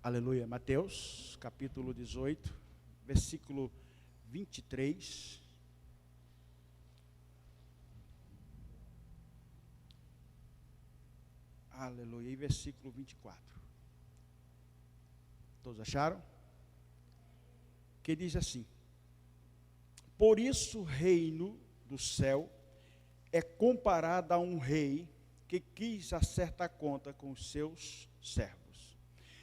Aleluia. Mateus, capítulo 18, versículo 23. Aleluia. E versículo 24. Todos acharam? Que diz assim: por isso o reino do céu é comparado a um rei que quis acertar conta com os seus servos.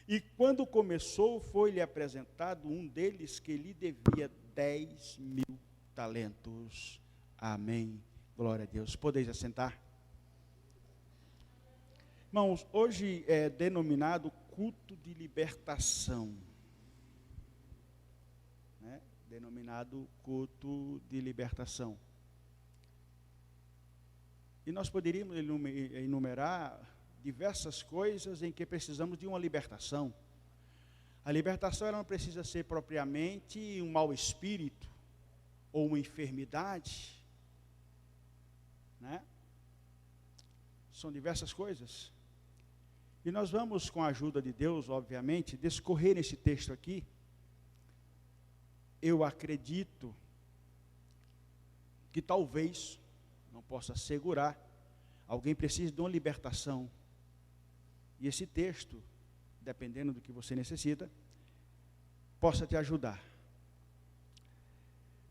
E quando começou, foi-lhe apresentado um deles que lhe devia 10.000 talentos. Amém. Glória a Deus. Podeis assentar? Irmãos, hoje é denominado culto de libertação. Né? Denominado culto de libertação. E nós poderíamos enumerar diversas coisas em que precisamos de uma libertação. A libertação ela não precisa ser propriamente um mau espírito ou uma enfermidade, né? São diversas coisas. E nós vamos, com a ajuda de Deus, obviamente, discorrer nesse texto aqui. Eu acredito que talvez, não posso assegurar, alguém precise de uma libertação. E esse texto, dependendo do que você necessita, possa te ajudar.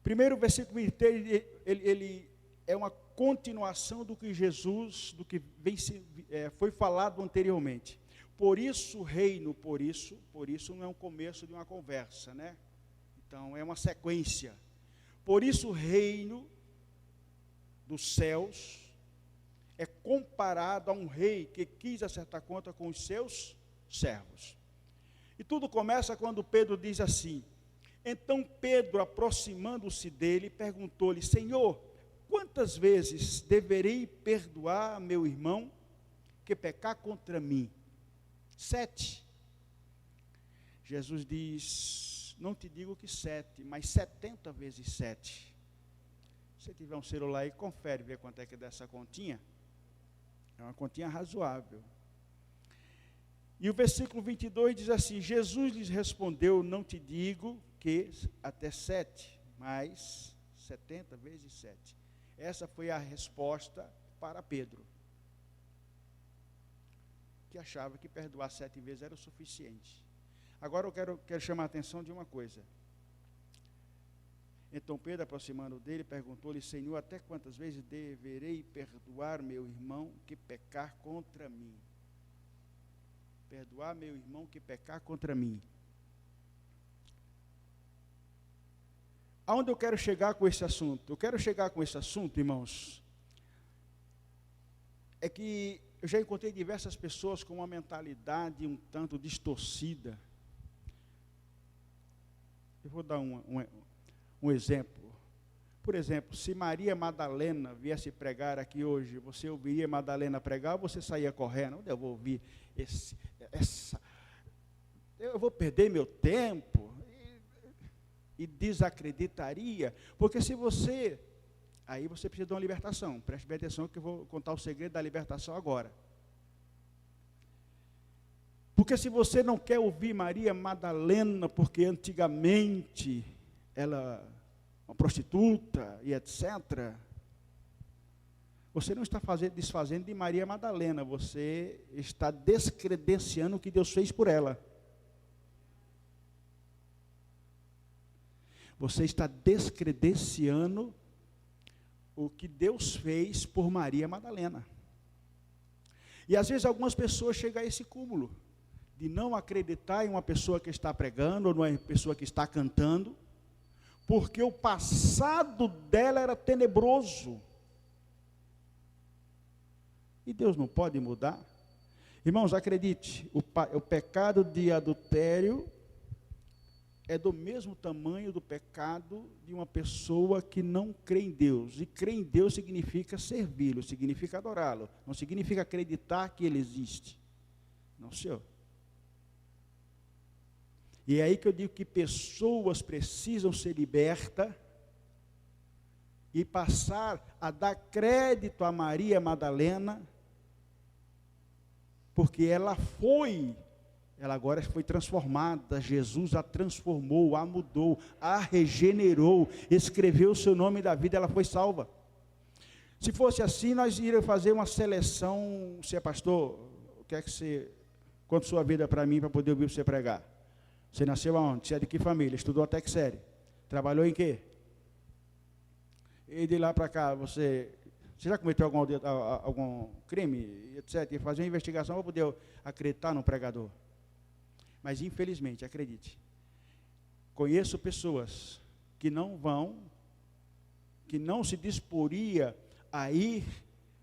Primeiro, o versículo 23, ele é uma continuação do que Jesus, do que foi falado anteriormente. Por isso o reino, por isso não é um começo de uma conversa, né? Então é uma sequência. Por isso o reino dos céus é comparado a um rei que quis acertar conta com os seus servos. E tudo começa quando Pedro diz assim: então Pedro, aproximando-se dele, perguntou-lhe: Senhor, quantas vezes deverei perdoar meu irmão que pecar contra mim? 7. Jesus diz: não te digo que 7, mas 70 vezes 7. Se você tiver um celular aí, confere, vê quanto é que é dessa continha. É uma continha razoável. E o versículo 22 diz assim: Jesus lhes respondeu: não te digo que até 7, mas 70 vezes 7. Essa foi a resposta para Pedro, que achava que perdoar 7 vezes era o suficiente. Agora eu quero chamar a atenção de uma coisa. Então Pedro, aproximando dele, perguntou-lhe: Senhor, até quantas vezes deverei perdoar meu irmão que pecar contra mim? Perdoar meu irmão que pecar contra mim. Aonde eu quero chegar com esse assunto? Eu quero chegar com esse assunto, irmãos, é que eu já encontrei diversas pessoas com uma mentalidade um tanto distorcida. Eu vou dar um exemplo. Por exemplo, se Maria Madalena viesse pregar aqui hoje, você ouviria Madalena pregar ou você saía correndo? Onde eu vou ouvir eu vou perder meu tempo e desacreditaria, porque se você, aí você precisa de uma libertação. Preste bem atenção que eu vou contar o segredo da libertação agora. Porque se você não quer ouvir Maria Madalena, porque antigamente ela uma prostituta e etc., você não está desfazendo de Maria Madalena, você está descredenciando o que Deus fez por ela. Você está descredenciando o que Deus fez por Maria Madalena. E às vezes algumas pessoas chegam a esse cúmulo de não acreditar em uma pessoa que está pregando ou numa pessoa que está cantando, porque o passado dela era tenebroso. E Deus não pode mudar. Irmãos, acredite, o pecado de adultério é do mesmo tamanho do pecado de uma pessoa que não crê em Deus. E crer em Deus significa servi-lo, significa adorá-lo. Não significa acreditar que Ele existe. Não, senhor. E é aí que eu digo que pessoas precisam ser libertas e passar a dar crédito a Maria Madalena, porque ela foi ela agora foi transformada. Jesus a transformou, a mudou, a regenerou, escreveu o seu nome da vida, ela foi salva. Se fosse assim, nós iríamos fazer uma seleção. Você é pastor, o que é que você, conta sua vida para mim, para poder ouvir você pregar. Você nasceu aonde? Você é de que família? Estudou até que série? Trabalhou em quê? E de lá para cá, você já cometeu algum crime, etc? E fazer uma investigação para poder acreditar no pregador. Mas infelizmente, acredite, conheço pessoas que não se disporia a ir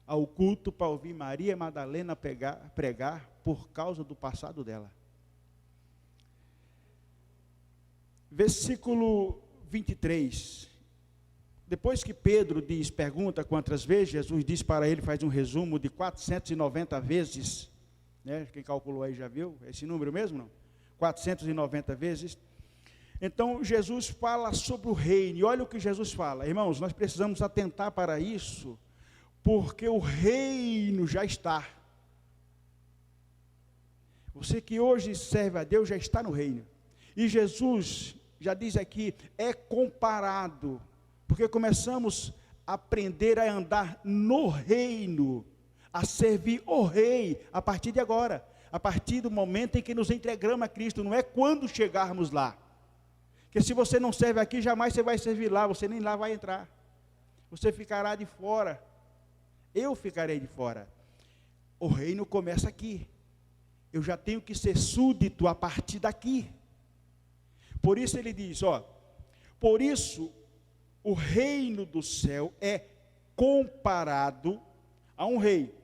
ao culto para ouvir Maria Madalena pregar por causa do passado dela. Versículo 23. Depois que Pedro pergunta quantas vezes, Jesus diz para ele, faz um resumo de 490 vezes, né? Quem calculou aí já viu esse número mesmo, não? 490 vezes. Então Jesus fala sobre o reino, e olha o que Jesus fala. Irmãos, nós precisamos atentar para isso, porque o reino já está. Você que hoje serve a Deus já está no reino. E Jesus já diz aqui, é comparado, porque começamos a aprender a andar no reino, a servir o rei, a partir de agora, a partir do momento em que nos entregamos a Cristo, não é quando chegarmos lá. Porque se você não serve aqui, jamais você vai servir lá, você nem lá vai entrar. Você ficará de fora, eu ficarei de fora. O reino começa aqui, eu já tenho que ser súdito a partir daqui. Por isso ele diz, por isso o reino do céu é comparado a um rei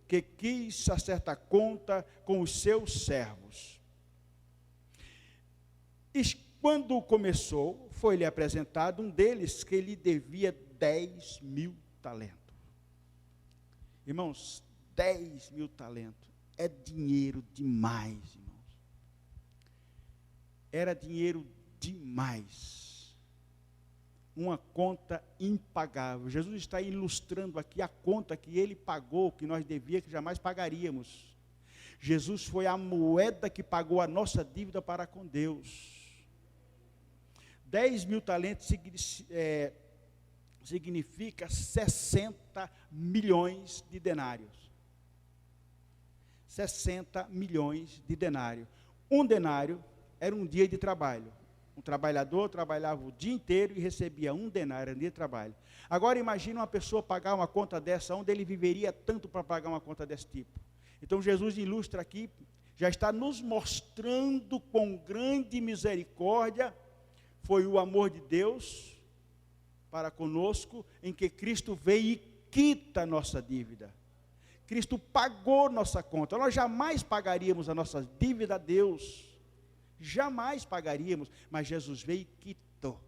que quis acertar conta com os seus servos. E quando começou, foi-lhe apresentado um deles que lhe devia 10.000 talentos. Irmãos, 10.000 talentos é dinheiro demais, irmãos. Era dinheiro demais. Uma conta impagável. Jesus está ilustrando aqui a conta que ele pagou, que nós devíamos, que jamais pagaríamos. Jesus foi a moeda que pagou a nossa dívida para com Deus. 10.000 talentos significa 60 milhões de denários. 60 milhões de denários. Um denário era um dia de trabalho. Um trabalhador trabalhava o dia inteiro e recebia um denário, um dia de trabalho. Agora imagine uma pessoa pagar uma conta dessa, onde ele viveria tanto para pagar uma conta desse tipo. Então Jesus ilustra aqui, já está nos mostrando com grande misericórdia, foi o amor de Deus para conosco, em que Cristo veio e quita a nossa dívida. Cristo pagou nossa conta, nós jamais pagaríamos a nossa dívida a Deus, jamais pagaríamos, mas Jesus veio e quitou,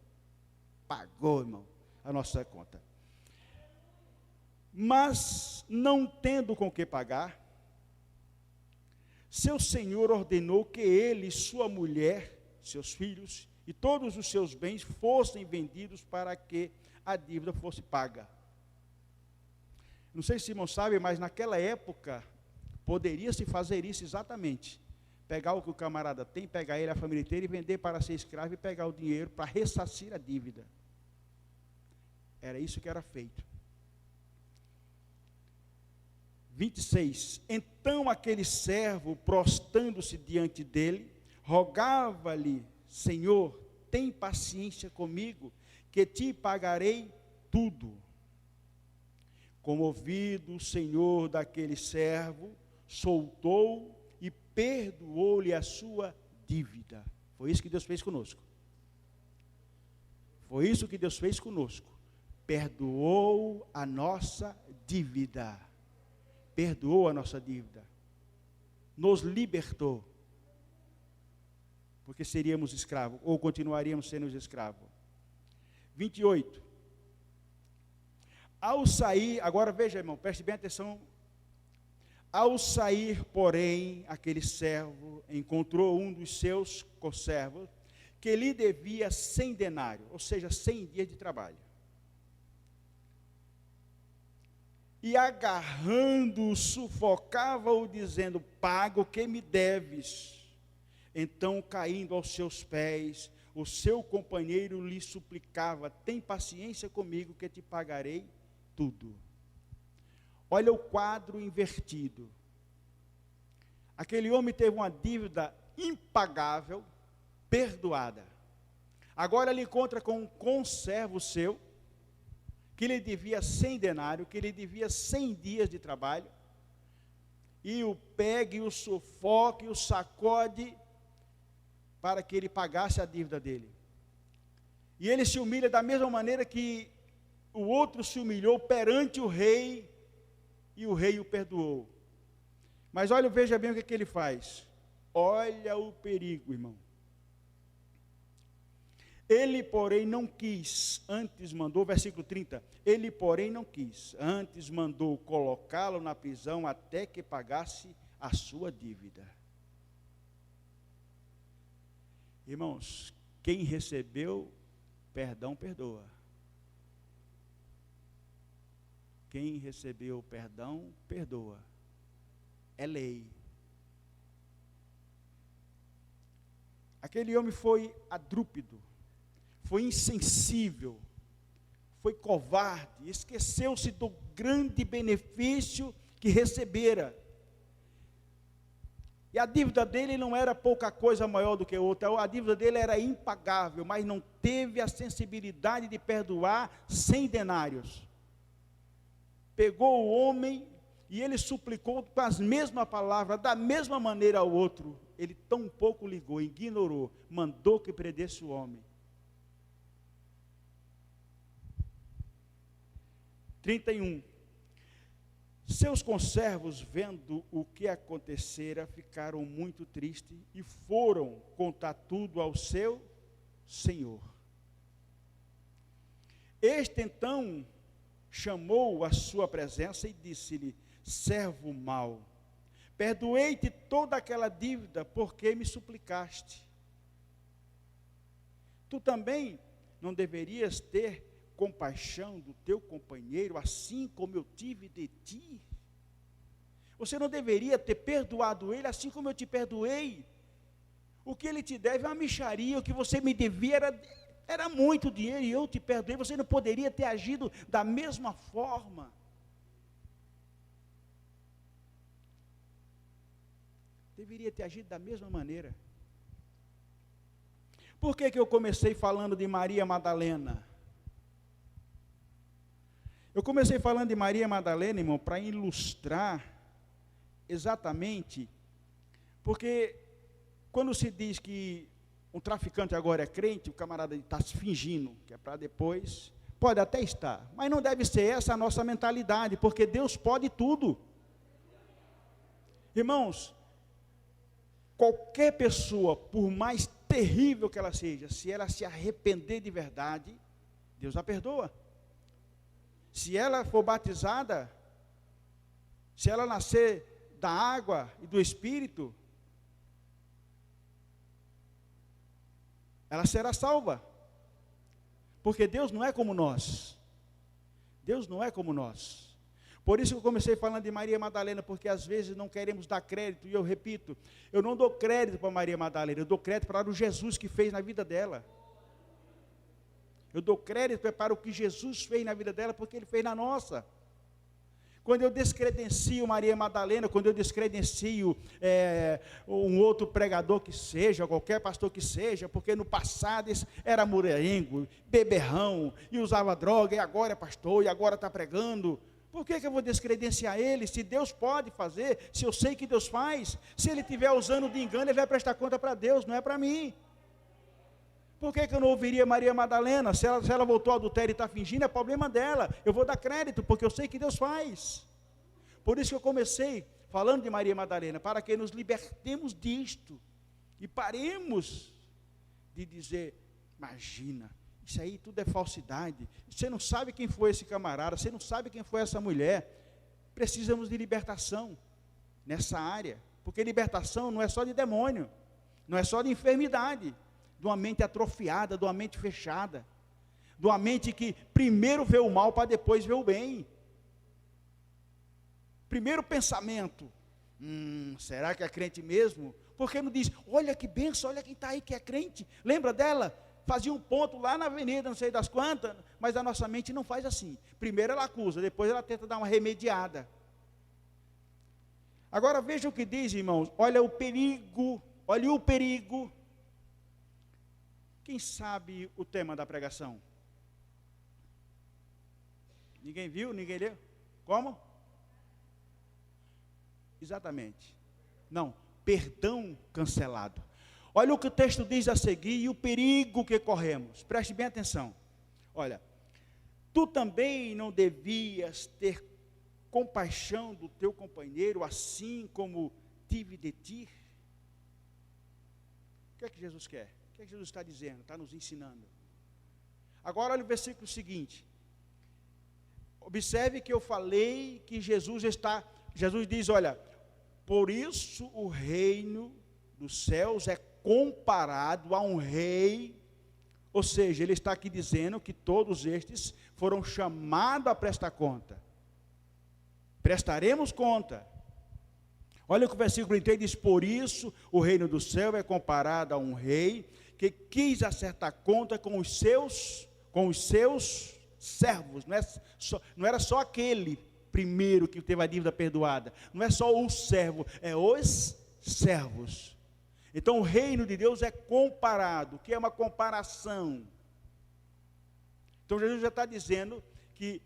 pagou, irmão, a nossa conta. Mas, não tendo com que pagar, seu senhor ordenou que ele, sua mulher, seus filhos e todos os seus bens fossem vendidos para que a dívida fosse paga. Não sei se irmão sabe, mas naquela época poderia-se fazer isso exatamente. Pegar o que o camarada tem, pegar ele, a família inteira e vender para ser escravo e pegar o dinheiro para ressarcir a dívida. Era isso que era feito. 26. Então aquele servo, prostrando-se diante dele, rogava-lhe: Senhor, tem paciência comigo, que te pagarei tudo. Comovido, o senhor daquele servo soltou e perdoou-lhe a sua dívida. Foi isso que Deus fez conosco. Foi isso que Deus fez conosco. Perdoou a nossa dívida. Perdoou a nossa dívida. Nos libertou. Porque seríamos escravos, ou continuaríamos sendo escravos. 28. Ao sair, agora veja, irmão, preste bem atenção. Ao sair, porém, aquele servo encontrou um dos seus conservos, que lhe devia 100 denários, ou seja, 100 dias de trabalho. E agarrando-o, sufocava-o, dizendo: paga o que me deves. Então, caindo aos seus pés, o seu companheiro lhe suplicava: tem paciência comigo que te pagarei tudo. Olha o quadro invertido. Aquele homem teve uma dívida impagável, perdoada. Agora ele encontra com um conservo seu, que lhe devia 100 denários, que lhe devia 100 dias de trabalho, e o pega, e o sufoca, e o sacode, para que ele pagasse a dívida dele. E ele se humilha da mesma maneira que o outro se humilhou perante o rei, e o rei o perdoou. Mas olha, veja bem o que ele faz. Olha o perigo, irmão. Ele, porém, não quis, antes mandou, versículo 30, ele, porém, não quis, antes mandou colocá-lo na prisão até que pagasse a sua dívida. Irmãos, quem recebeu perdão, perdoa. Quem recebeu perdão, perdoa. É lei. Aquele homem foi adrúpido, foi insensível, foi covarde, esqueceu-se do grande benefício que recebera. E a dívida dele não era pouca coisa maior do que outra, a dívida dele era impagável, mas não teve a sensibilidade de perdoar 100 denários. Pegou o homem e ele suplicou com as mesmas palavras, da mesma maneira ao outro. Ele tão pouco ligou, ignorou, mandou que prendesse o homem. 31. Seus conservos, vendo o que acontecera, ficaram muito tristes e foram contar tudo ao seu senhor. Este então chamou à sua presença e disse-lhe: servo mau, perdoei-te toda aquela dívida porque me suplicaste. Tu também não deverias ter compaixão do teu companheiro, assim como eu tive de ti? Você não deveria ter perdoado ele, assim como eu te perdoei? O que ele te deve é uma mixaria, o que você me devia era muito dinheiro, e eu te perdoei. Você não poderia ter agido da mesma forma? Deveria ter agido da mesma maneira. Por que eu comecei falando de Maria Madalena? Eu comecei falando de Maria Madalena, irmão, para ilustrar exatamente, porque quando se diz que um traficante agora é crente, o camarada está se fingindo, que é para depois, pode até estar, mas não deve ser essa a nossa mentalidade, porque Deus pode tudo. Irmãos, qualquer pessoa, por mais terrível que ela seja, se ela se arrepender de verdade, Deus a perdoa. Se ela for batizada, se ela nascer da água e do Espírito, ela será salva. Porque Deus não é como nós. Deus não é como nós. Por isso que eu comecei falando de Maria Madalena, porque às vezes não queremos dar crédito, e eu repito, eu não dou crédito para Maria Madalena, eu dou crédito para o Jesus que fez na vida dela. Eu dou crédito para o que Jesus fez na vida dela, porque Ele fez na nossa. Quando eu descredencio Maria Madalena, quando eu descredencio um outro pregador que seja, qualquer pastor que seja, porque no passado era mulherengo, beberrão, e usava droga, e agora é pastor, e agora está pregando. Por que eu vou descredenciar ele? Se Deus pode fazer, se eu sei que Deus faz, se ele estiver usando de engano, ele vai prestar conta para Deus, não é para mim. Por que eu não ouviria Maria Madalena? Se ela voltou ao adultério e está fingindo, é problema dela. Eu vou dar crédito, porque eu sei que Deus faz. Por isso que eu comecei falando de Maria Madalena, para que nos libertemos disto. E paremos de dizer, imagina, isso aí tudo é falsidade. Você não sabe quem foi esse camarada, você não sabe quem foi essa mulher. Precisamos de libertação nessa área. Porque libertação não é só de demônio, não é só de enfermidade. De uma mente atrofiada, de uma mente fechada, de uma mente que primeiro vê o mal para depois ver o bem. Primeiro pensamento, será que é crente mesmo? Por que não diz, olha que benção, olha quem está aí que é crente? Lembra dela? Fazia um ponto lá na avenida, não sei das quantas, mas a nossa mente não faz assim. Primeiro ela acusa, depois ela tenta dar uma remediada. Agora veja o que diz, irmãos, olha o perigo, olha o perigo. Quem sabe o tema da pregação? Ninguém viu? Ninguém leu? Como? Exatamente. Não, perdão cancelado. Olha o que o texto diz a seguir e o perigo que corremos. Preste bem atenção. Olha, tu também não devias ter compaixão do teu companheiro, assim como tive de ti? O que é que Jesus quer? O que é que Jesus está dizendo? Está nos ensinando. Agora olha o versículo seguinte. Observe que eu falei que Jesus diz, olha, por isso o reino dos céus é comparado a um rei, ou seja, ele está aqui dizendo que todos estes foram chamados a prestar conta. Prestaremos conta. Olha o que o versículo 3 diz, por isso o reino do céu é comparado a um rei que quis acertar conta com os seus servos. Não era só aquele primeiro que teve a dívida perdoada, não é só o servo, é os servos. Então o reino de Deus é comparado. O que é uma comparação? Então Jesus já está dizendo que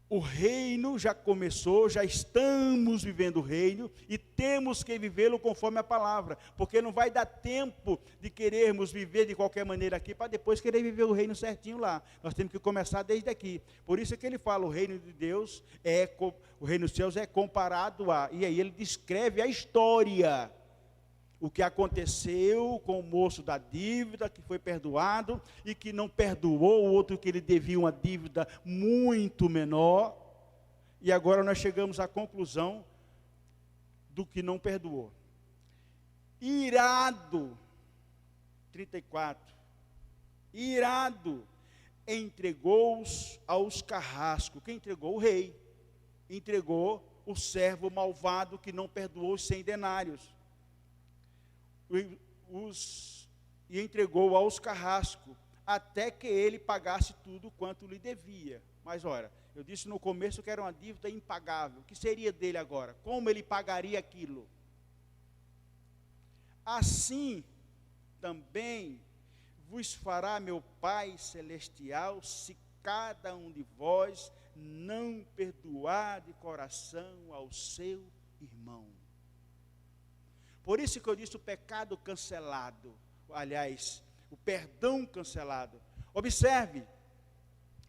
o reino já começou, já estamos vivendo o reino e temos que vivê-lo conforme a palavra, porque não vai dar tempo de querermos viver de qualquer maneira aqui para depois querer viver o reino certinho lá. Nós temos que começar desde aqui. Por isso é que ele fala, o reino de Deus o reino dos céus é comparado a, e aí ele descreve a história. O que aconteceu com o moço da dívida, que foi perdoado, e que não perdoou o outro que ele devia uma dívida muito menor, e agora nós chegamos à conclusão do que não perdoou. Irado, 34, irado, entregou-os aos carrascos. Quem entregou? O rei. Entregou o servo malvado que não perdoou os 100 denários. E entregou aos carrascos, até que ele pagasse tudo quanto lhe devia. Mas ora, eu disse no começo que era uma dívida impagável. O que seria dele agora? Como ele pagaria aquilo? Assim também vos fará meu Pai Celestial, se cada um de vós não perdoar de coração ao seu irmão. Por isso que eu disse o pecado cancelado, aliás, o perdão cancelado. Observe,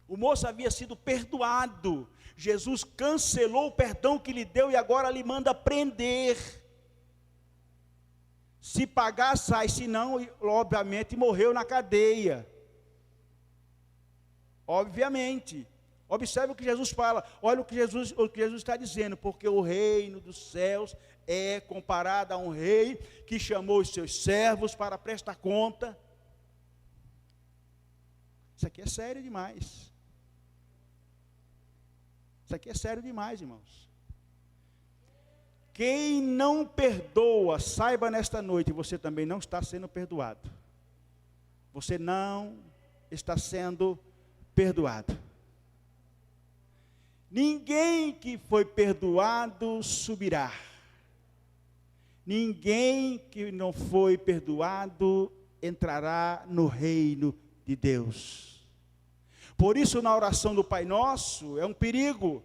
o moço havia sido perdoado, Jesus cancelou o perdão que lhe deu e agora lhe manda prender. Se pagar, sai, se não, obviamente, morreu na cadeia. Obviamente. Observe o que Jesus fala, olha o que Jesus está dizendo, porque o reino dos céus é comparado a um rei que chamou os seus servos para prestar conta. Isso aqui é sério demais. Isso aqui é sério demais, irmãos. Quem não perdoa, saiba nesta noite, você também não está sendo perdoado. Você não está sendo perdoado. Ninguém que foi perdoado subirá. Ninguém que não foi perdoado entrará no reino de Deus. Por isso, na oração do Pai Nosso, é um perigo.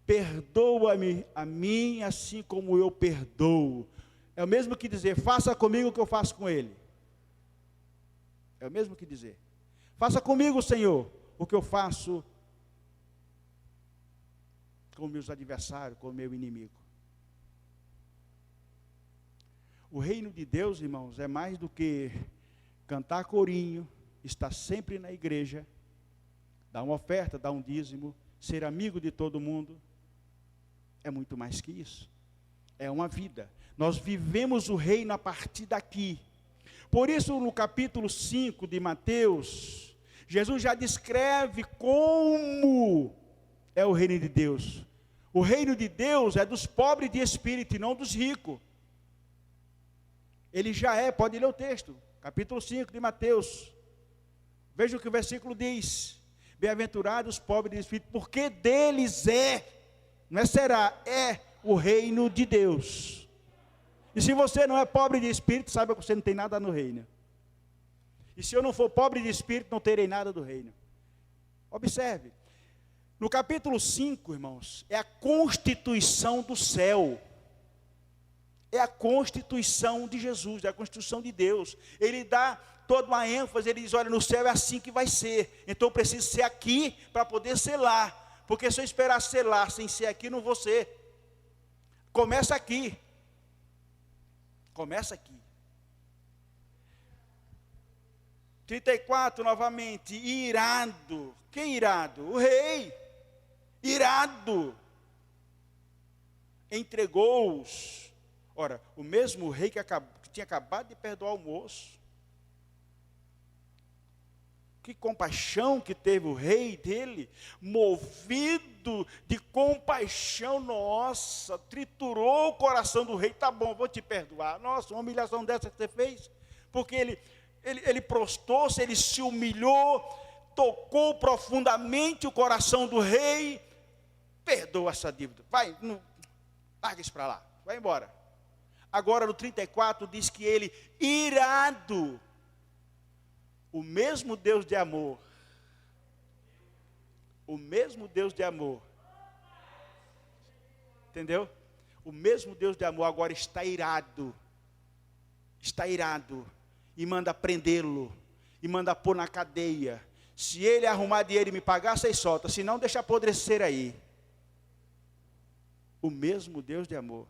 Perdoa-me a mim, assim como eu perdoo. É o mesmo que dizer, faça comigo o que eu faço com ele. É o mesmo que dizer, faça comigo, Senhor, o que eu faço com meus adversários, com o meu inimigo. O reino de Deus, irmãos, é mais do que cantar corinho, estar sempre na igreja, dar uma oferta, dar um dízimo, ser amigo de todo mundo. É muito mais que isso. É uma vida. Nós vivemos o reino a partir daqui. Por isso, no capítulo 5 de Mateus, Jesus já descreve como é o reino de Deus. O reino de Deus é dos pobres de espírito e não dos ricos. Ele já é, pode ler o texto, capítulo 5 de Mateus. Veja o que o versículo diz: bem-aventurados os pobres de espírito, porque deles é, não é será, é o reino de Deus. E se você não é pobre de espírito, saiba que você não tem nada no reino. E se eu não for pobre de espírito, não terei nada do reino. Observe, no capítulo 5, irmãos, é a constituição do céu. É a constituição de Jesus, é a constituição de Deus. Ele dá toda uma ênfase, ele diz, olha, no céu é assim que vai ser. Então eu preciso ser aqui para poder ser lá. Porque se eu esperar ser lá sem ser aqui, não vou ser. Começa aqui. Começa aqui. 34, novamente, irado. Quem irado? O rei. Irado. Entregou-os. Ora, o mesmo rei que tinha acabado de perdoar o moço. Que compaixão que teve o rei dele, movido de compaixão, nossa, triturou o coração do rei. Tá bom, vou te perdoar. Nossa, uma humilhação dessa que você fez, porque ele prostou-se, ele se humilhou, tocou profundamente o coração do rei. Perdoa essa dívida, vai, larga isso para lá, vai embora. Agora no 34 diz que ele, irado, o mesmo Deus de amor, entendeu? O mesmo Deus de amor agora está irado, e manda prendê-lo, e manda pôr na cadeia. Se ele arrumar dinheiro e me pagar, vocês soltam, se não, deixa apodrecer aí. O mesmo Deus de amor,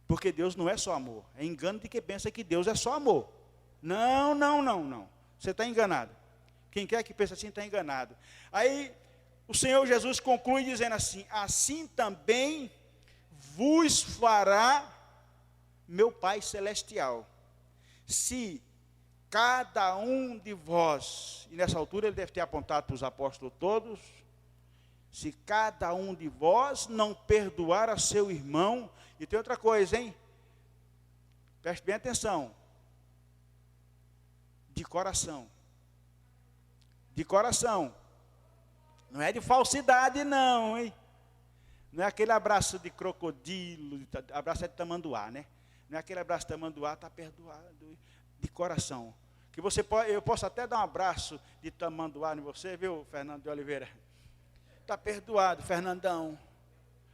porque Deus não é só amor, é engano de quem pensa que Deus é só amor. Não. Você está enganado. Quem quer que pense assim está enganado. Aí o Senhor Jesus conclui dizendo assim: assim também vos fará meu Pai Celestial, se cada um de vós, e nessa altura ele deve ter apontado para os apóstolos todos, se cada um de vós não perdoar a seu irmão. E tem outra coisa, hein? Preste bem atenção. De coração. Não é de falsidade não, hein? Não é aquele abraço de crocodilo, abraço é de tamanduá, né? Não é aquele abraço de tamanduá, está perdoado, de coração. Que eu posso até dar um abraço de tamanduá em você, viu, Fernando de Oliveira? Está perdoado, Fernandão.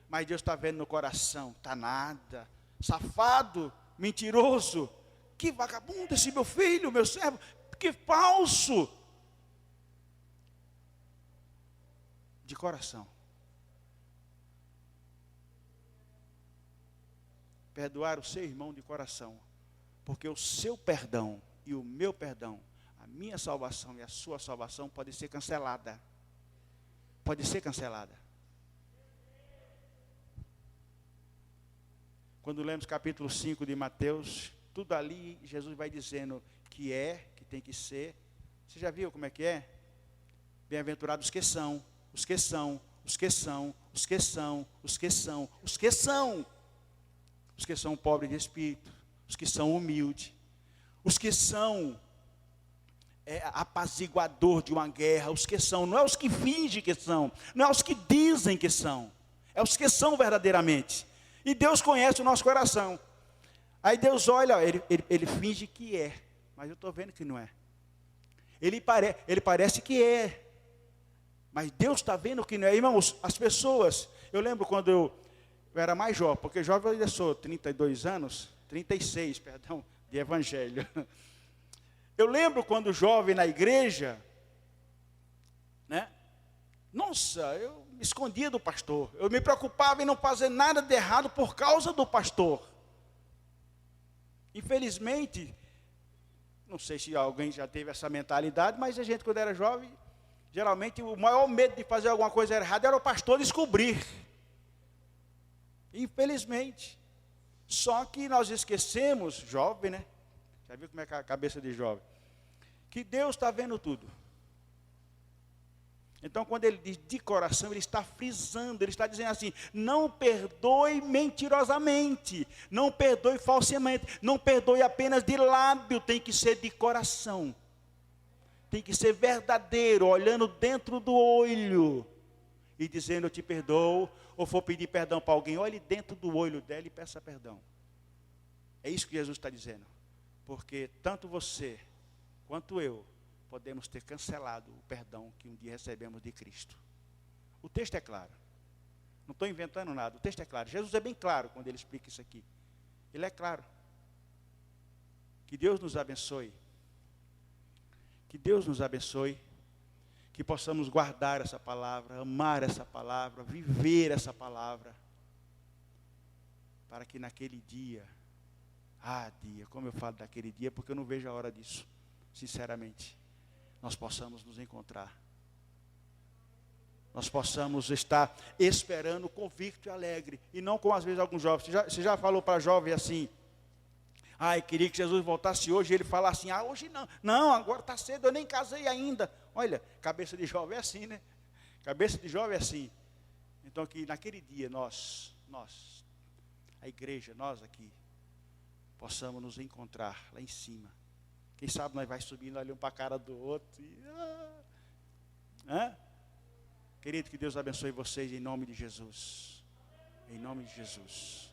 Mas Deus está vendo no coração, está nada. Safado, mentiroso. Que vagabundo esse meu filho, meu servo, que falso. De coração. Perdoar o seu irmão de coração, porque o seu perdão e o meu perdão, a minha salvação e a sua salvação pode ser cancelada. Pode ser cancelada. Quando lemos capítulo 5 de Mateus, tudo ali Jesus vai dizendo que tem que ser. Você já viu como é que é? Bem-aventurados os que são, os que são, os que são, os que são, os que são, os que são. Os que são pobres de espírito, os que são humildes, os que são apaziguador de uma guerra, os que são, não é os que fingem que são, não é os que dizem que são, é os que são verdadeiramente. E Deus conhece o nosso coração. Aí Deus olha, ele finge que é, mas eu estou vendo que não é. Ele parece que é, mas Deus está vendo que não é. Irmãos, as pessoas, eu lembro quando eu era mais jovem, porque jovem eu ainda sou, 36 anos, de evangelho. Eu lembro quando jovem na igreja, né? Nossa, eu me escondia do pastor. Eu me preocupava em não fazer nada de errado por causa do pastor. Infelizmente, não sei se alguém já teve essa mentalidade, mas a gente quando era jovem, geralmente o maior medo de fazer alguma coisa errada era o pastor descobrir. Infelizmente. Só que nós esquecemos, jovem, né? Já viu como é a cabeça de jovem? Que Deus está vendo tudo. Então, quando ele diz de coração, ele está frisando, ele está dizendo assim: não perdoe mentirosamente, não perdoe falsamente, não perdoe apenas de lábio, tem que ser de coração, tem que ser verdadeiro, olhando dentro do olho e dizendo: eu te perdoo. Ou for pedir perdão para alguém, olhe dentro do olho dela e peça perdão. É isso que Jesus está dizendo, porque tanto você quanto eu podemos ter cancelado o perdão que um dia recebemos de Cristo. O texto é claro. Não estou inventando nada, o texto é claro. Jesus é bem claro quando ele explica isso aqui. Ele é claro. Que Deus nos abençoe. Que Deus nos abençoe. Que possamos guardar essa palavra, amar essa palavra, viver essa palavra. Para que naquele dia, como eu falo daquele dia, porque eu não vejo a hora disso, sinceramente. Nós possamos nos encontrar. Nós possamos estar esperando convicto e alegre. E não como às vezes alguns jovens. Você já falou para jovem assim: queria que Jesus voltasse hoje. E ele fala assim: hoje não. Não, agora está cedo, eu nem casei ainda. Olha, cabeça de jovem é assim, né? Cabeça de jovem é assim. Então que naquele dia nós, a igreja, nós aqui, possamos nos encontrar lá em cima. Quem sabe nós vai subindo, olhando para a cara do outro. Querido, que Deus abençoe vocês em nome de Jesus. Em nome de Jesus.